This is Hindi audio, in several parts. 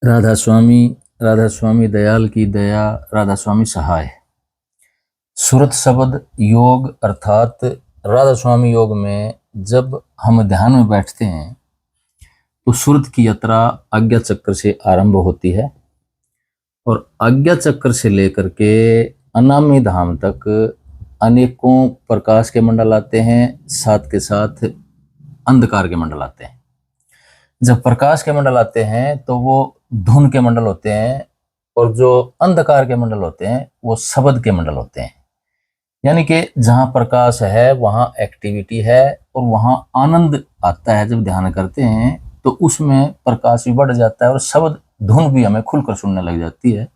राधा स्वामी दयाल की दया, राधा स्वामी सहाय। सुरत शब्द योग अर्थात राधा स्वामी योग में जब हम ध्यान में बैठते हैं तो सुरत की यात्रा आज्ञा चक्र से आरंभ होती है और आज्ञा चक्र से लेकर के अनामी धाम तक अनेकों प्रकाश के मंडल आते हैं, साथ के साथ अंधकार के मंडल आते हैं। जब प्रकाश के मंडल आते हैं तो वो धुन के मंडल होते हैं और जो अंधकार के मंडल होते हैं वो शब्द के मंडल होते हैं। यानी कि जहां प्रकाश है वहां एक्टिविटी है और वहां आनंद आता है। जब ध्यान करते हैं तो उसमें प्रकाश भी बढ़ जाता है और शब्द धुन भी हमें खुलकर सुनने लग जाती है।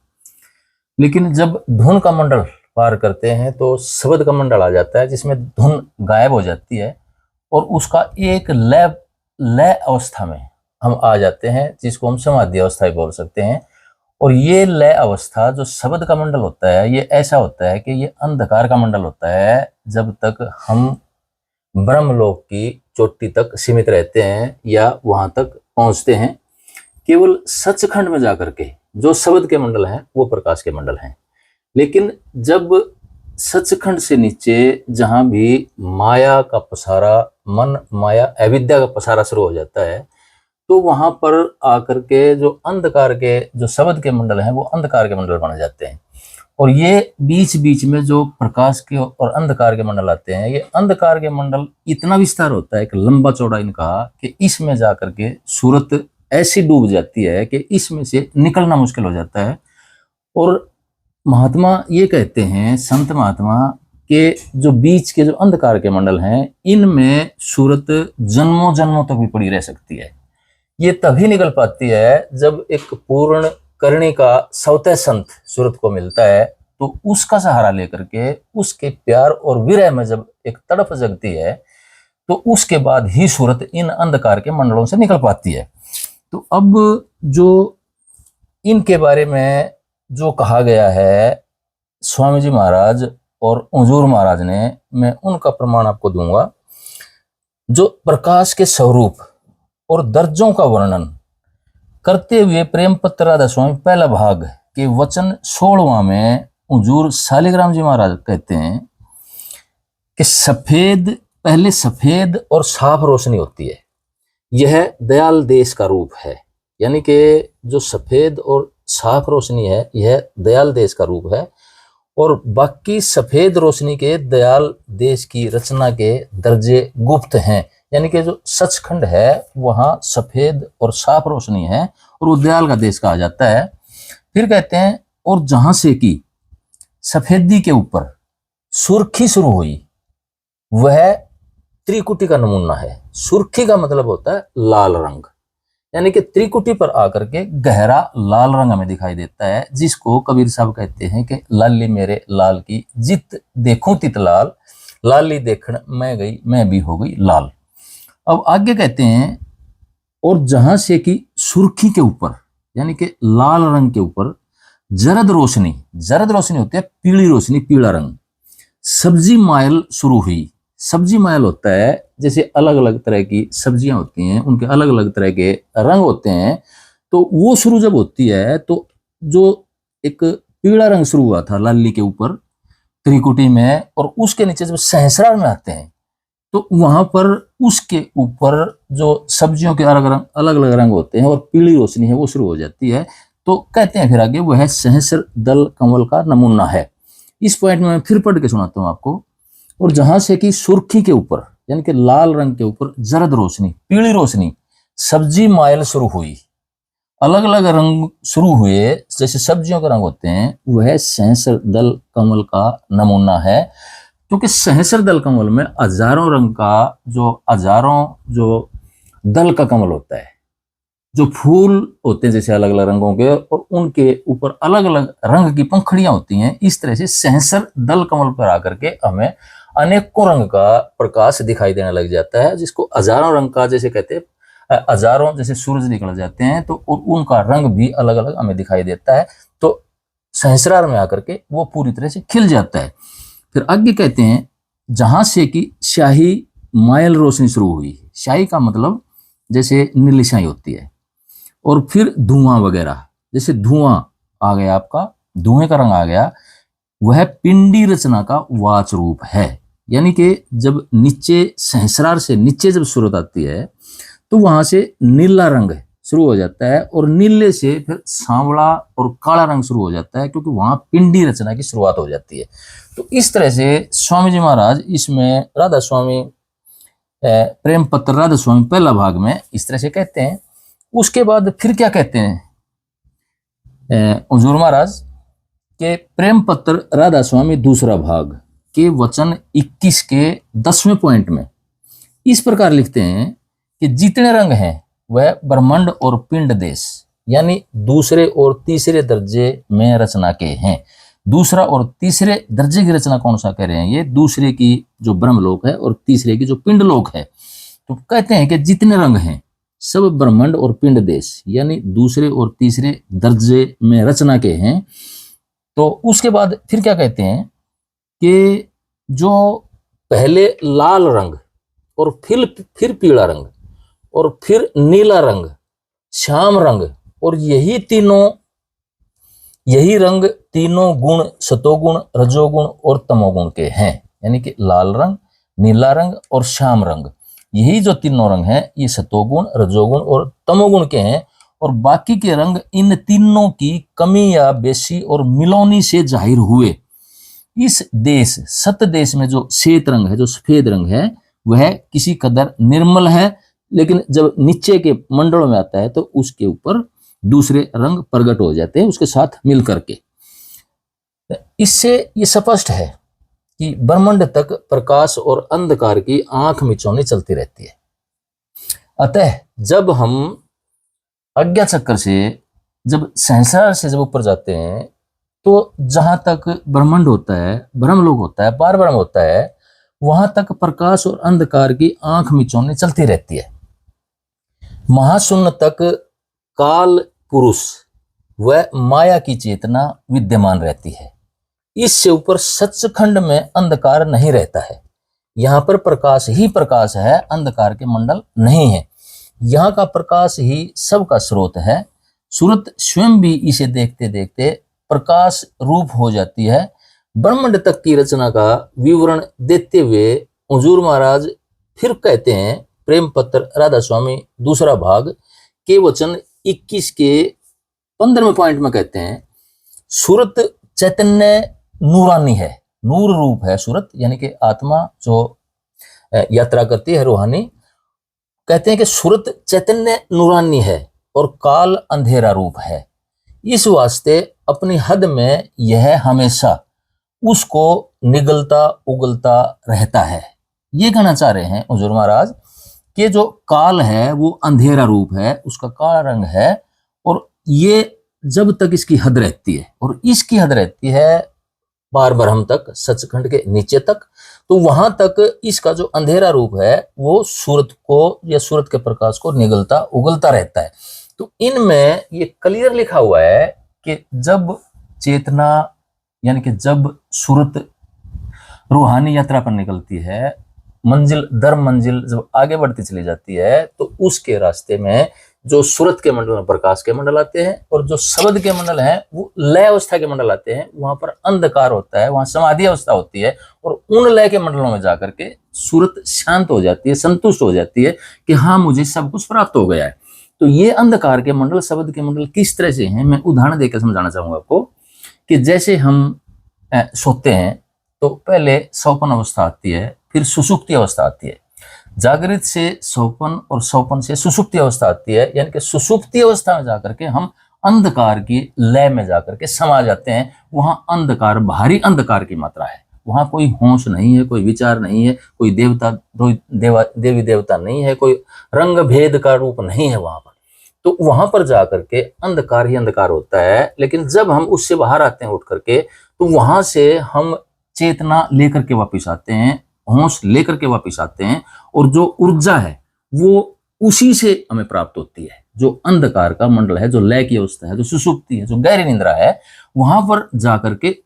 लेकिन जब धुन का मंडल पार करते हैं तो शब्द का मंडल आ जाता है जिसमें धुन गायब हो जाती है और उसका एक लय अवस्था में हम आ जाते हैं, जिसको हम समाधि अवस्था भी बोल सकते हैं। और ये लय अवस्था जो शब्द का मंडल होता है ये ऐसा होता है कि ये अंधकार का मंडल होता है। जब तक हम ब्रह्मलोक की चोटी तक सीमित रहते हैं या वहां तक पहुंचते हैं, केवल सचखंड में जाकर के जो शब्द के मंडल हैं वो प्रकाश के मंडल हैं। लेकिन जब सचखंड से नीचे जहां भी माया का पसारा, मन माया अविद्या का पसारा शुरू हो जाता है, तो वहां पर आकर के जो अंधकार के जो शब्द के मंडल हैं वो अंधकार के मंडल बन जाते हैं। और ये बीच बीच में जो प्रकाश के और अंधकार के मंडल आते हैं, ये अंधकार के मंडल इतना विस्तार होता है, एक लंबा चौड़ा इनका, कि इसमें जाकर के सूरत ऐसी डूब जाती है कि इसमें से निकलना मुश्किल हो जाता है। और महात्मा ये कहते हैं, संत महात्मा, के जो बीच के जो अंधकार के मंडल हैं इनमें सूरत जन्मों जन्मों तक भी पड़ी रह सकती है। ये तभी निकल पाती है जब एक पूर्ण करने का सौते संत सूरत को मिलता है, तो उसका सहारा लेकर के उसके प्यार और विरह में जब एक तड़प जगती है तो उसके बाद ही सूरत इन अंधकार के मंडलों से निकल पाती है। तो अब जो इनके बारे में जो कहा गया है स्वामी जी महाराज और हुजूर महाराज ने, मैं उनका प्रमाण आपको दूंगा। जो प्रकाश के स्वरूप और दर्जों का वर्णन करते हुए प्रेम पत्र राधा स्वामी पहला भाग के वचन 16वां में हुजूर शालिग्राम जी महाराज कहते हैं कि पहले सफेद और साफ रोशनी होती है, यह दयाल देश का रूप है। यानी कि जो सफेद और साफ रोशनी है यह दयाल देश का रूप है और बाकी सफेद रोशनी के दयाल देश की रचना के दर्जे गुप्त हैं। यानी कि जो सचखंड है वहां सफेद और साफ रोशनी है और वो दयाल का देश कहा जाता है। फिर कहते हैं, और जहां से कि सफेदी के ऊपर सुर्खी शुरू हुई वह त्रिकुटी का नमूना है। सुर्खी का मतलब होता है लाल रंग, यानी कि त्रिकुटी पर आकर के गहरा लाल रंग हमें दिखाई देता है, जिसको कबीर साहब कहते हैं कि लाली मेरे लाल की जित देखूं तित लाल, लाली देखण मैं गई मैं भी हो गई लाल। अब आगे कहते हैं, और जहां से कि सुर्खी के ऊपर यानी कि लाल रंग के ऊपर जरद रोशनी होती है, पीली रोशनी, पीला रंग, सब्जी मायल शुरू हुई। सब्जी मायल होता है जैसे अलग अलग तरह की सब्जियां होती हैं, उनके अलग अलग तरह के रंग होते हैं, तो वो शुरू जब होती है तो जो एक पीला रंग शुरू हुआ था लाली के ऊपर त्रिकुटी में, और उसके नीचे जब सहस्रार में आते हैं तो वहां पर उसके ऊपर जो सब्जियों के अलग अलग रंग होते हैं और पीली रोशनी है वो शुरू हो जाती है। तो कहते हैं फिर आगे, वह सहस्र दल कमल का नमूना है। इस पॉइंट में मैं फिर पढ़ के सुनाता हूं आपको। और जहां से कि सुर्खी के ऊपर यानी कि लाल रंग के ऊपर जरद रोशनी, पीली रोशनी, सब्जी मायल शुरू हुई, अलग अलग रंग शुरू हुए जैसे सब्जियों के रंग होते हैं, वह सहस्र दल कमल का नमूना है। क्योंकि सहस्र दल कमल में हजारों रंग का जो दल का कमल होता है, जो फूल होते हैं जैसे अलग अलग रंगों के, और उनके ऊपर अलग अलग रंग की पंखुड़ियां होती हैं। इस तरह से सहस्र दल कमल पर आकर के हमें अनेकों रंग का प्रकाश दिखाई देने लग जाता है, जिसको हजारों रंग का जैसे कहते हैं, हजारों जैसे सूरज निकल जाते हैं तो उनका रंग भी अलग अलग हमें दिखाई देता है। तो सहस्रार में आकर के वो पूरी तरह से खिल जाता है। फिर आगे कहते हैं, जहां से कि शाही मायल रोशनी शुरू हुई। शाही का मतलब जैसे नीली स्याही होती है, और फिर धुआं वगैरह, जैसे धुआं आ गया, आपका धुएं का रंग आ गया, वह पिंडी रचना का वाच रूप है। यानी कि जब नीचे सहस्रार से नीचे जब सूरत आती है तो वहां से नीला रंग शुरू हो जाता है और नीले से फिर सांवला और काला रंग शुरू हो जाता है, क्योंकि वहां पिंडी रचना की शुरुआत हो जाती है। तो इस तरह से स्वामी जी महाराज इसमें राधा स्वामी प्रेम पत्र राधा स्वामी पहला भाग में इस तरह से कहते हैं। उसके बाद फिर क्या कहते हैं हुजूर महाराज के प्रेम पत्र राधा स्वामी दूसरा भाग के वचन 21 के 10वें पॉइंट में इस प्रकार लिखते हैं कि जितने रंग हैं वह ब्रह्मांड और पिंड देश यानी दूसरे और तीसरे दर्जे में रचना के हैं। दूसरा और तीसरे दर्जे की रचना कौन सा कह रहे हैं? ये दूसरे की जो ब्रह्मलोक है और तीसरे की जो पिंड लोक है। तो कहते हैं कि जितने रंग हैं सब ब्रह्मांड और पिंड देश यानी दूसरे और तीसरे दर्जे में रचना के हैं। तो उसके बाद फिर क्या कहते हैं कि जो पहले लाल रंग और फिर पीला रंग और फिर नीला रंग, श्याम रंग और यही रंग तीनों गुण सतोगुण, रजोगुण और तमोगुण के हैं। यानी कि लाल रंग, नीला रंग और श्याम रंग, यही जो तीनों रंग हैं ये सतोगुण, रजोगुण और तमोगुण के हैं। और बाकी के रंग इन तीनों की कमी या बेसी और मिलौनी से जाहिर हुए। इस देश सत देश में जो श्वेत रंग है, जो सफेद रंग है, वह किसी कदर निर्मल है, लेकिन जब नीचे के मंडलों में आता है तो उसके ऊपर दूसरे रंग प्रकट हो जाते हैं उसके साथ मिल करके। इससे ये स्पष्ट है कि ब्रह्मांड तक प्रकाश और अंधकार की आंख मिचौनी चलती रहती है। अतः जब हम अज्ञा चक्र से जब संसार से जब ऊपर जाते हैं तो जहां तक ब्रह्मांड होता है, ब्रह्मलोक होता है, पार ब्रह्म होता है, वहां तक प्रकाश और अंधकार की आंख मिचौनी चलती रहती है। महाशून्य तक काल पुरुष व माया की चेतना विद्यमान रहती है। इससे ऊपर सचखंड में अंधकार नहीं रहता है। यहाँ पर प्रकाश ही प्रकाश है, अंधकार के मंडल नहीं है। यहाँ का प्रकाश ही सबका स्रोत है। सूरत स्वयं भी इसे देखते देखते प्रकाश रूप हो जाती है। ब्रह्मांड तक की रचना का विवरण देते हुए हुजूर महाराज फिर कहते हैं, प्रेम पत्र राधा स्वामी दूसरा भाग के वचन 21 के 15वें पॉइंट में कहते हैं, सूरत चैतन्य नूरानी है, नूर रूप है सूरत, यानी कि आत्मा जो यात्रा करती है रूहानी। कहते हैं कि सूरत चैतन्य नूरानी है और काल अंधेरा रूप है। इस वास्ते अपनी हद में यह हमेशा उसको निगलता उगलता रहता है। ये कहना चाह रहे हैं हुजूर महाराज कि जो काल है वो अंधेरा रूप है, उसका काला रंग है, और ये जब तक इसकी हद रहती है, और इसकी हद रहती है पार ब्रह्म तक, सचखंड के नीचे तक, तो वहां तक इसका जो अंधेरा रूप है वो सूरत को या सूरत के प्रकाश को निगलता उगलता रहता है। तो इनमें ये क्लियर लिखा हुआ है कि जब चेतना यानी कि जब सूरत रूहानी यात्रा पर निकलती है, मंजिल दर मंजिल जब आगे बढ़ती चली जाती है, तो उसके रास्ते में जो सूरत के मंडल में प्रकाश के मंडल आते हैं और जो शब्द के मंडल हैं वो लय अवस्था के मंडल आते हैं। वहां पर अंधकार होता है, वहां समाधि अवस्था होती है, और उन लय के मंडलों में जाकर के सूरत शांत हो जाती है, संतुष्ट हो जाती है कि हाँ मुझे सब कुछ प्राप्त हो गया है। तो ये अंधकार के मंडल, शब्द के मंडल किस तरह से हैं, मैं उदाहरण देकर समझाना चाहूंगा आपको। कि जैसे हम सोते हैं तो पहले सौपन अवस्था आती है, फिर सुषुप्ति अवस्था आती है। जागृत से सौपन और सौपन से सुषुप्ति अवस्था आती है, यानी कि सुषुप्ति अवस्था में जाकर के हम अंधकार की लय में जाकर के समा जाते हैं। वहां अंधकार, भारी अंधकार की मात्रा है, वहां कोई होश नहीं है, कोई विचार नहीं है, कोई देवता देवी देवता नहीं है, कोई रंग भेद का रूप नहीं है वहां पर। तो वहां पर जाकर के अंधकार ही अंधकार होता है। लेकिन जब हम उससे बाहर आते हैं उठ करके, तो वहां से हम चेतना लेकर के वापिस आते हैं, होश लेकर के वापिस आते हैं, और जो ऊर्जा है वो उसी से हमें प्राप्त होती है। जो अंधकार का मंडल है, जो लय की अवस्था है, जो सुषुप्ति है, जो गहरी निंद्रा है, वहां पर जाकर के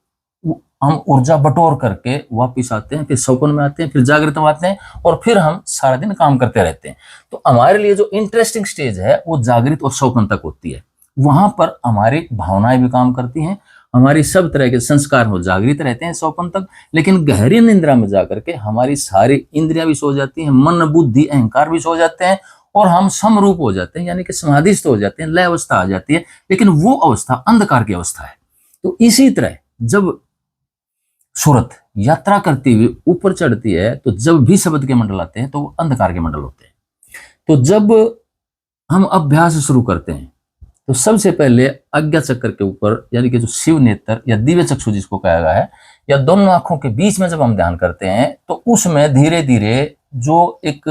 हम ऊर्जा बटोर करके वापिस आते हैं, फिर सौपन में आते हैं, फिर जागृत में आते हैं, और फिर हम सारा दिन काम करते रहते हैं। तो हमारे लिए जो इंटरेस्टिंग स्टेज है वो जागृत और सौपन तक होती है। वहां पर हमारी भावनाएं भी काम करती हैं, हमारी सब तरह के संस्कार हो जागृत रहते हैं सौपन तक। लेकिन गहरी निंद्रा में जाकर के हमारी सारी इंद्रियां भी सो जाती हैं, मन बुद्धि अहंकार भी सो जाते हैं, और हम समरूप हो जाते हैं, यानी कि समाधिस्थ हो जाते हैं, लय अवस्था आ जाती है। लेकिन वो अवस्था अंधकार की अवस्था है। तो इसी तरह जब सूरत यात्रा करती हुई ऊपर चढ़ती है, तो जब भी शब्द के मंडल आते हैं तो वो अंधकार के मंडल होते हैं। तो जब हम अभ्यास शुरू करते हैं तो सबसे पहले आज्ञा चक्र के ऊपर, यानी कि जो शिव नेत्र या दिव्य चक्षु जिसको कहा गया है, या दोनों आंखों के बीच में जब हम ध्यान करते हैं तो उसमें धीरे धीरे जो एक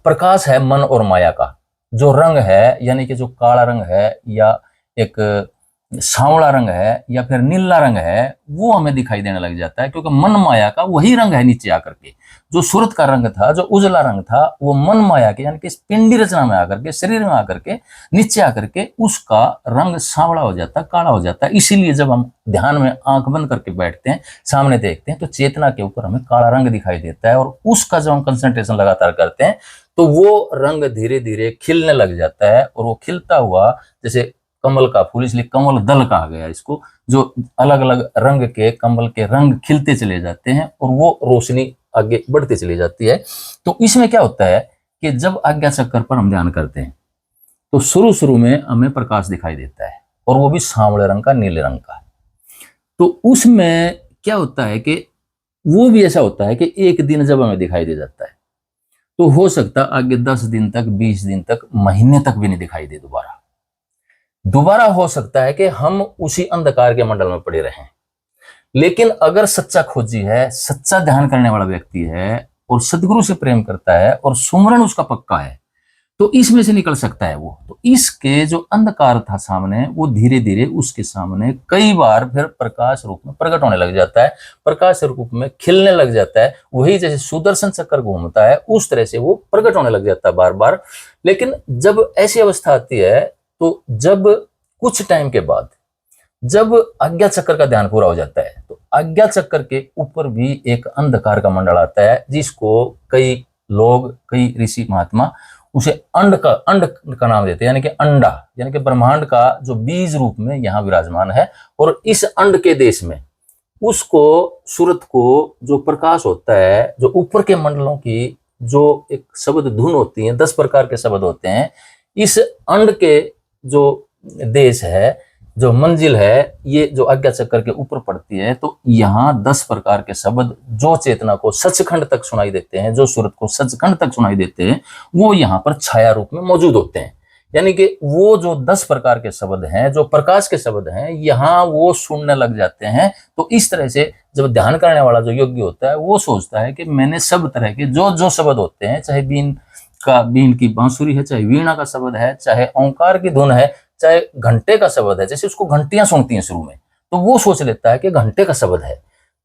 प्रकाश है मन और माया का, जो रंग है, यानी कि जो काला रंग है या एक सांवला रंग है या फिर नीला रंग है, वो हमें दिखाई देने लग जाता है। क्योंकि मन माया का वही रंग है नीचे आकर के। जो सूरत का रंग था, जो उजला रंग था, वो मन माया के, यानी कि पिंडी रचना में आकर के, शरीर में आकर के, नीचे आकर के उसका रंग सांवला हो जाता है, काला हो जाता है। इसीलिए जब हम ध्यान में आंख बंद करके बैठते हैं, सामने देखते हैं, तो चेतना के ऊपर हमें काला रंग दिखाई देता है, और उसका जब हम कंसंट्रेशन लगातार करते हैं तो वो रंग धीरे धीरे खिलने लग जाता है। और वो खिलता हुआ, जैसे कमल का फूल, इसलिए कमल दल कहा गया इसको, जो अलग अलग रंग के कमल के रंग खिलते चले जाते हैं और वो रोशनी आगे बढ़ती चली जाती है। तो इसमें क्या होता है कि जब आज्ञा चक्र पर हम ध्यान करते हैं तो शुरू शुरू में हमें प्रकाश दिखाई देता है, और वो भी सांवले रंग का, नीले रंग का। तो उसमें क्या होता है कि वो भी ऐसा होता है कि एक दिन जब हमें दिखाई दे जाता है तो हो सकता है आगे 10 दिन तक, 20 दिन तक, महीने तक भी नहीं दिखाई दे। दोबारा हो सकता है कि हम उसी अंधकार के मंडल में पड़े रहें। लेकिन अगर सच्चा खोजी है, सच्चा ध्यान करने वाला व्यक्ति है, और सदगुरु से प्रेम करता है, और सुमरन उसका पक्का है, तो इसमें से निकल सकता है वो। तो इसके जो अंधकार था सामने, वो धीरे धीरे उसके सामने कई बार फिर प्रकाश रूप में प्रकट होने लग जाता है, प्रकाश रूप में खिलने लग जाता है। वही जैसे सुदर्शन चक्र घूमता है उस तरह से वो प्रकट होने लग जाता है बार बार। लेकिन जब ऐसी अवस्था आती है, तो जब कुछ टाइम के बाद जब आज्ञा चक्र का ध्यान पूरा हो जाता है, तो आज्ञा चक्र के ऊपर भी एक अंधकार का मंडल आता है, जिसको कई लोग, कई ऋषि महात्मा उसे अंड का नाम देते हैं, यानी कि अंडा, यानी कि ब्रह्मांड का जो बीज रूप में यहाँ विराजमान है। और इस अंड के देश में उसको, सूरत को जो प्रकाश होता है, जो ऊपर के मंडलों की जो एक शब्द धुन होती है, 10 प्रकार के शब्द होते हैं, इस अंड के जो देश है, जो मंजिल है, ये जो आज्ञा चक्र के ऊपर पड़ती है, तो यहाँ 10 प्रकार के शब्द जो चेतना को सचखंड तक सुनाई देते हैं, जो सूरत को सचखंड तक सुनाई देते हैं, वो यहाँ पर छाया रूप में मौजूद होते हैं। यानी कि वो जो 10 प्रकार के शब्द हैं, जो प्रकाश के शब्द हैं, यहाँ वो सुनने लग जाते हैं। तो इस तरह से जब ध्यान करने वाला जो योगी होता है, वो सोचता है कि मैंने सब तरह के जो जो शब्द होते हैं, चाहे बीन की बांसुरी है, चाहे वीणा का शब्द है, चाहे ओंकार की धुन है, चाहे घंटे का शब्द है, जैसे उसको घंटियां सुनती हैं शुरू में, तो वो सोच लेता है कि घंटे का शब्द है।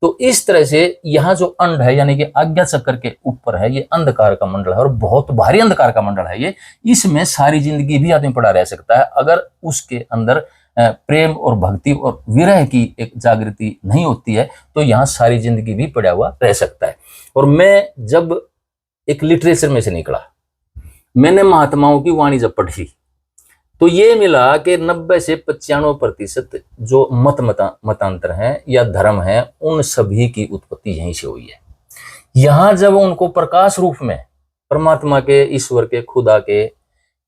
तो इस तरह से यहाँ जो अंड है, यानी कि आज्ञा चक्र के ऊपर है, ये अंधकार का मंडल है, और बहुत भारी अंधकार का मंडल है ये। इसमें सारी जिंदगी भी आदमी पड़ा रह सकता है, अगर उसके अंदर प्रेम और भक्ति और विरह की एक जागृति नहीं होती है, तो यहाँ सारी जिंदगी भी पड़ा हुआ रह सकता है। और मैं जब एक लिटरेचर में से निकला, मैंने महात्माओं की वाणी जब पढ़ी, तो ये मिला कि 90 से 95% जो मतांतर हैं या धर्म हैं, उन सभी की उत्पत्ति यहीं से हुई है। यहां जब उनको प्रकाश रूप में परमात्मा के, ईश्वर के, खुदा के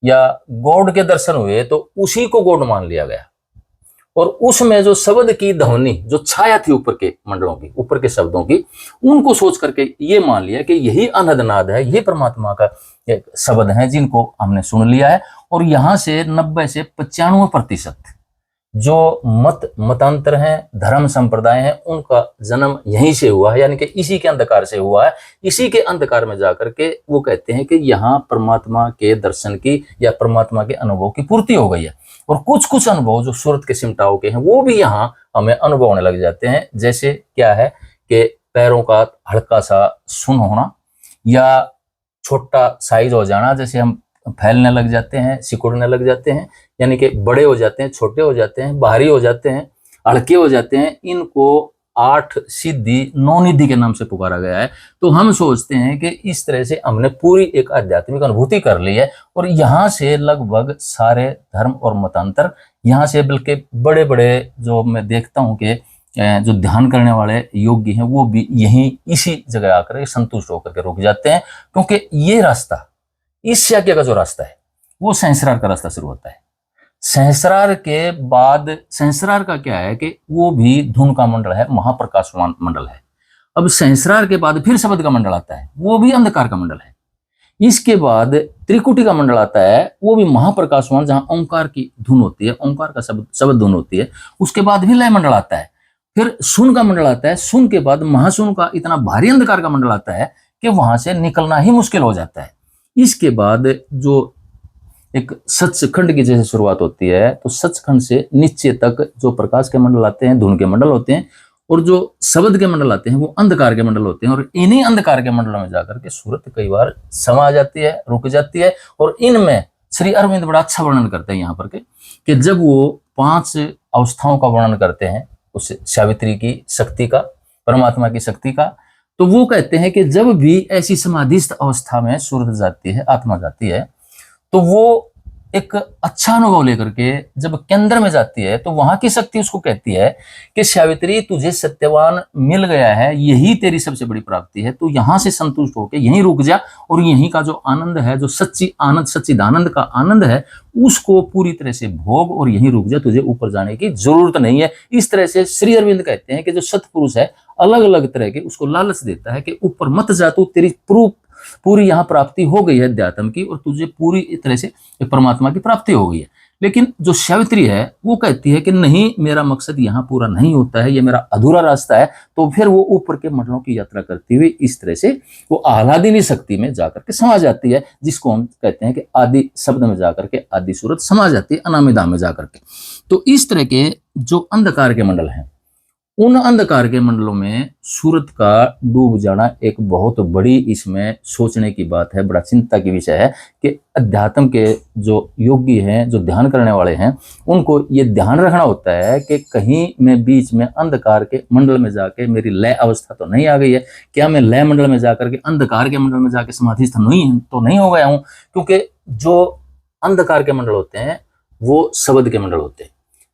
या गॉड के दर्शन हुए, तो उसी को गॉड मान लिया गया। और उसमें जो शब्द की ध्वनि, जो छाया थी ऊपर के मंडलों की, ऊपर के शब्दों की, उनको सोच करके ये मान लिया कि यही अनहदनाद है, यही परमात्मा का एक शब्द है, जिनको हमने सुन लिया है। और यहाँ से 90 से 95% जो मतांतर हैं, धर्म संप्रदाय हैं, उनका जन्म यहीं से हुआ है, यानी कि इसी के अंधकार से हुआ है। इसी के अंधकार में जाकर के वो कहते हैं कि यहाँ परमात्मा के दर्शन की या परमात्मा के अनुभव की पूर्ति हो गई है। और कुछ कुछ अनुभव जो सूरत के सिमटाओं के हैं, वो भी यहाँ हमें अनुभव होने लग जाते हैं। जैसे क्या है कि पैरों का हल्का सा सुन होना, या छोटा साइज हो जाना, जैसे हम फैलने लग जाते हैं, सिकुड़ने लग जाते हैं, यानी कि बड़े हो जाते हैं, छोटे हो जाते हैं, बाहरी हो जाते हैं, हल्के हो जाते हैं, इनको 8 सिद्धि 9 निधि के नाम से पुकारा गया है। तो हम सोचते हैं कि इस तरह से हमने पूरी एक आध्यात्मिक अनुभूति कर ली है और यहाँ से लगभग सारे धर्म और मतांतर, यहाँ से बल्कि बड़े बड़े जो मैं देखता हूँ कि जो ध्यान करने वाले योगी हैं वो भी यहीं इसी जगह आकर संतुष्ट होकर के रुक जाते हैं, क्योंकि ये रास्ता, इस यज्ञ का जो रास्ता है वो सहस्रार का रास्ता शुरू होता है। सहस्रार के बाद, सहस्रार का क्या है कि वो भी धुन का मंडल है, महाप्रकाशवान मंडल है। अब सहस्रार के बाद फिर शब्द का मंडल आता है, वो भी अंधकार का मंडल है। इसके बाद त्रिकुटी का मंडल आता है, वो भी महाप्रकाशवान, जहां ओंकार की धुन होती है, ओंकार का शब्द धुन होती है। उसके बाद भी लय मंडल आता है, फिर सुन का मंडल आता है। सुन के बाद महासुन का इतना भारी अंधकार का मंडल आता है कि वहां से निकलना ही मुश्किल हो जाता है। इसके बाद जो एक सचखंड की जैसे शुरुआत होती है, तो सचखंड से नीचे तक जो प्रकाश के मंडल आते हैं, धुन के मंडल होते हैं, और जो शब्द के मंडल आते हैं वो अंधकार के मंडल होते हैं। और इन्हीं अंधकार के मंडलों में जाकर के सूरत कई बार समा जाती है, रुक जाती है। और इनमें श्री अरविंद बड़ा अच्छा वर्णन करते हैं यहाँ पर कि जब वो 5 अवस्थाओं का वर्णन करते हैं, उस सावित्री की शक्ति का, परमात्मा की शक्ति का, तो वो कहते हैं कि जब भी ऐसी समाधिस्थ अवस्था में सूरत जाती है, आत्मा जाती है, तो वो एक अच्छा अनुभव लेकर के जब केंद्र में जाती है, तो वहां की शक्ति उसको कहती है कि सावित्री, तुझे सत्यवान मिल गया है, यही तेरी सबसे बड़ी प्राप्ति है, तू यहां से संतुष्ट होकर यहीं रुक जा और यहीं का जो आनंद है, जो सच्ची आनंद, सच्चिदानंद का आनंद है, उसको पूरी तरह से भोग और यहीं रुक जा, तुझे ऊपर जाने की जरूरत नहीं है। इस तरह से श्री अरविंद कहते हैं कि जो सत्पुरुष है अलग अलग तरह के उसको लालच देता है कि ऊपर मत जा, तू तेरी पूरी यहाँ प्राप्ति हो गई है अध्यात्म की, और तुझे पूरी तरह से परमात्मा की प्राप्ति हो गई है। लेकिन जो सावित्री है वो कहती है कि नहीं, मेरा मकसद यहाँ पूरा नहीं होता है, ये मेरा अधूरा रास्ता है। तो फिर वो ऊपर के मंडलों की यात्रा करती हुई इस तरह से वो आह्लादिनी शक्ति में जाकर के समा जाती है, जिसको हम कहते हैं कि आदि शब्द में जाकर के आदि सूरत समा जाती है, अनामिधा में जाकर के। तो इस तरह के जो अंधकार के मंडल हैं, उन अंधकार के मंडलों में सूरत का डूब जाना एक बहुत बड़ी इसमें सोचने की बात है, बड़ा चिंता की विषय है कि अध्यात्म के जो योगी हैं, जो ध्यान करने वाले हैं, उनको ये ध्यान रखना होता है कि कहीं मैं बीच में अंधकार के मंडल में जाके मेरी लय अवस्था तो नहीं आ गई है, क्या मैं लय मंडल में जाकर के अंधकार के मंडल में जाके समाधिस्थ तो नहीं हो गया हूँ। क्योंकि जो अंधकार के मंडल होते हैं वो शब्द के मंडल होते हैं,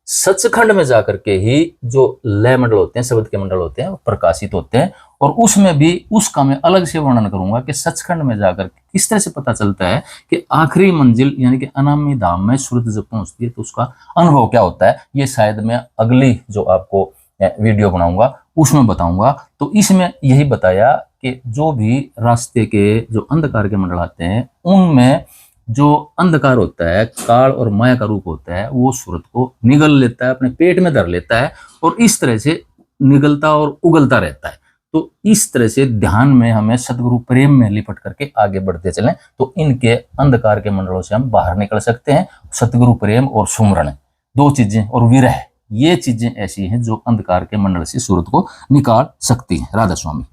सचखंड में जाकर के ही जो लय मंडल होते हैं, शब्द के मंडल होते हैं, वो प्रकाशित होते हैं। और उसमें भी उसका मैं अलग से वर्णन करूंगा कि सचखंड में जाकर किस तरह से पता चलता है कि आखिरी मंजिल यानी कि अनामी धाम में सूरत जब पहुंचती है तो उसका अनुभव क्या होता है। ये शायद मैं अगली जो आपको वीडियो बनाऊंगा उसमें बताऊंगा। तो इसमें यही बताया कि जो भी रास्ते के जो अंधकार के मंडल आते हैं, उनमें जो अंधकार होता है, काल और माया का रूप होता है, वो सूरत को निगल लेता है, अपने पेट में धर लेता है और इस तरह से निगलता और उगलता रहता है। तो इस तरह से ध्यान में हमें सदगुरु प्रेम में लिपट करके आगे बढ़ते चलें तो इनके अंधकार के मंडलों से हम बाहर निकल सकते हैं। सतगुरु प्रेम और सुमरण, 2 चीजें, और विरह, ये चीजें ऐसी हैं जो अंधकार के मंडल से सूरत को निकाल सकती हैं। राधा स्वामी।